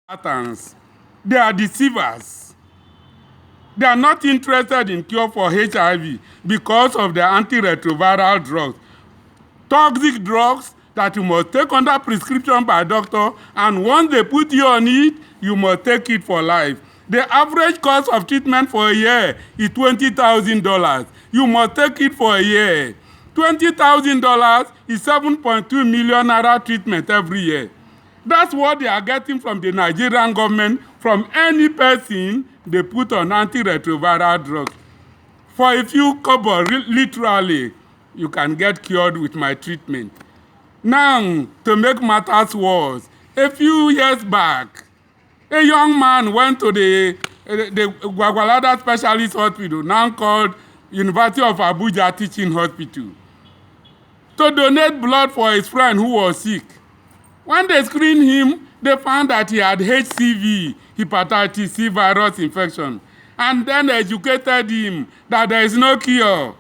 charlatans. They are deceivers. They are not interested in cure for HIV because of the antiretroviral drugs. Toxic drugs that you must take under prescription by doctor, and once they put you on it, you must take it for life. The average cost of treatment for a year is $20,000. You must take it for a year. $20,000 is 7.2 million naira treatment every year. That's what they are getting from the Nigerian government, from any person they put on antiretroviral drugs. For a few kobo, literally, you can get cured with my treatment. Now, to make matters worse, a few years back, a young man went to the Gwagwalada Specialist Hospital, now called University of Abuja Teaching Hospital, to donate blood for his friend who was sick. When they screened him, they found that he had HCV, hepatitis C virus infection, and then educated him that there is no cure.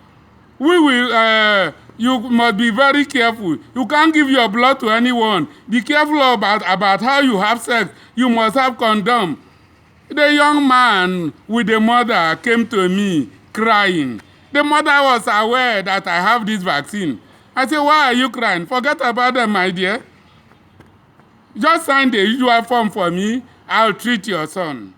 You must be very careful. You can't give your blood to anyone. Be careful about how you have sex. You must have condom. The young man with the mother came to me crying. The mother was aware that I have this vaccine. I said, why are you crying? Forget about them, my dear. Just sign the usual form for me. I'll treat your son.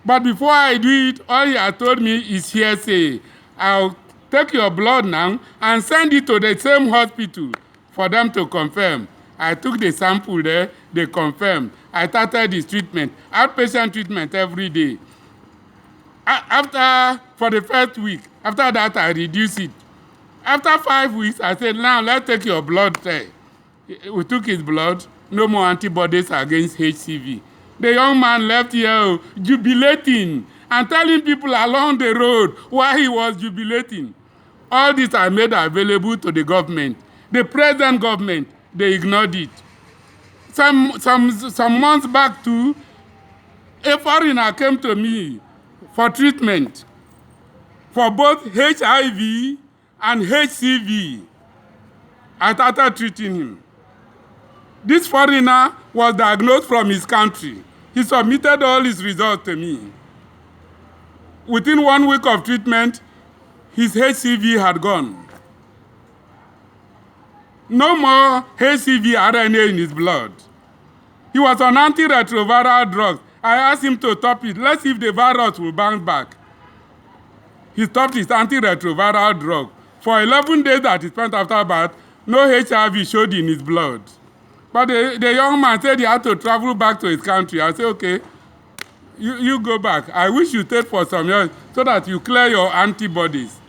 But before I do it, all he had told me is hearsay. I'll take your blood now and send it to the same hospital for them to confirm. I took the sample there, they confirmed. I started this treatment, outpatient treatment every day. For the first week, after that I reduced it. After 5 weeks, I said, now let's take your blood test. We took his blood, no more antibodies against HCV. The young man left here jubilating and telling people along the road why he was jubilating. All this I made available to the government. The present government, they ignored it. Some months back too, a foreigner came to me for treatment for both HIV and HCV. I started treating him. This foreigner was diagnosed from his country. He submitted all his results to me. Within 1 week of treatment, his HCV had gone. No more HCV RNA in his blood. He was on antiretroviral drugs. I asked him to stop it. Let's see if the virus will bounce back. He stopped his antiretroviral drug. For 11 days that he spent after birth, no HIV showed in his blood. But the young man said he had to travel back to his country. I said, okay, you go back. I wish you stayed for some years so that you clear your antibodies.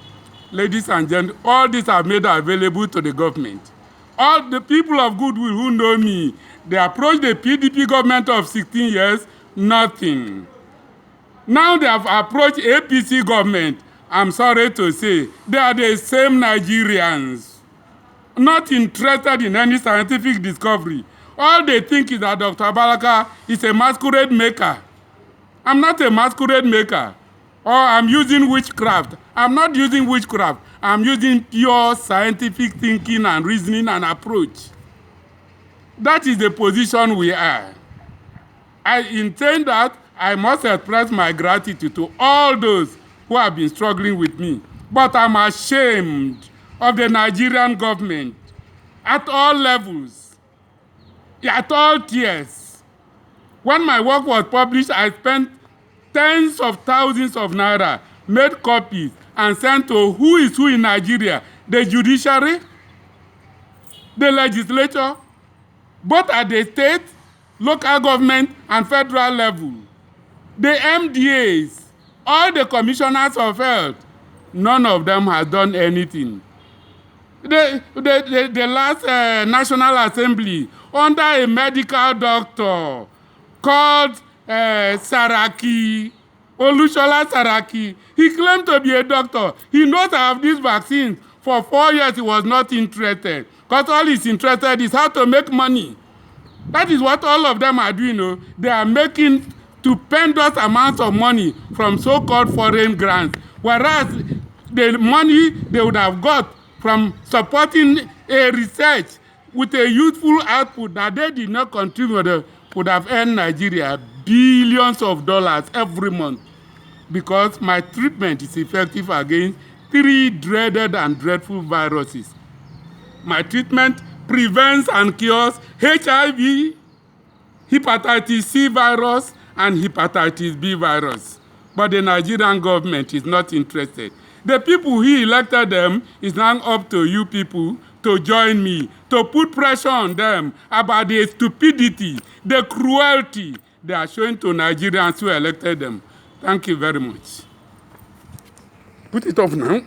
Ladies and gentlemen, all these are made available to the government. All the people of goodwill who know me, they approached the PDP government of 16 years, nothing. Now they have approached APC government. I'm sorry to say, they are the same Nigerians, not interested in any scientific discovery. All they think is that Dr. Balaka is a masquerade maker. I'm not a masquerade maker. Or I'm using witchcraft. I'm not using witchcraft. I'm using pure scientific thinking and reasoning and approach. That is the position we are. I intend that I must express my gratitude to all those who have been struggling with me. But I'm ashamed of the Nigerian government at all levels, at all tiers. When my work was published, I spent tens of thousands of naira, made copies, and sent to who is who in Nigeria, the judiciary, the legislature, both at the state, local government, and federal level, the MDAs, all the commissioners of health. None of them has done anything. The last National Assembly, under a medical doctor called Saraki, Olushola Saraki, he claimed to be a doctor. He knows I have this vaccine. For 4 years, he was not interested. Because all he's interested is how to make money. That is what all of them are doing. They are making stupendous amounts of money from so-called foreign grants. Whereas the money they would have got from supporting a research with a useful output that they did not contribute would have earned Nigeria billions of dollars every month because my treatment is effective against 3 dreaded and dreadful viruses. My treatment prevents and cures HIV, hepatitis C virus, and hepatitis B virus. But the Nigerian government is not interested. The people who elected them is now up to you people to join me, to put pressure on them about the stupidity, the cruelty they are showing to Nigerians who elected them. Thank you very much. Put it off now.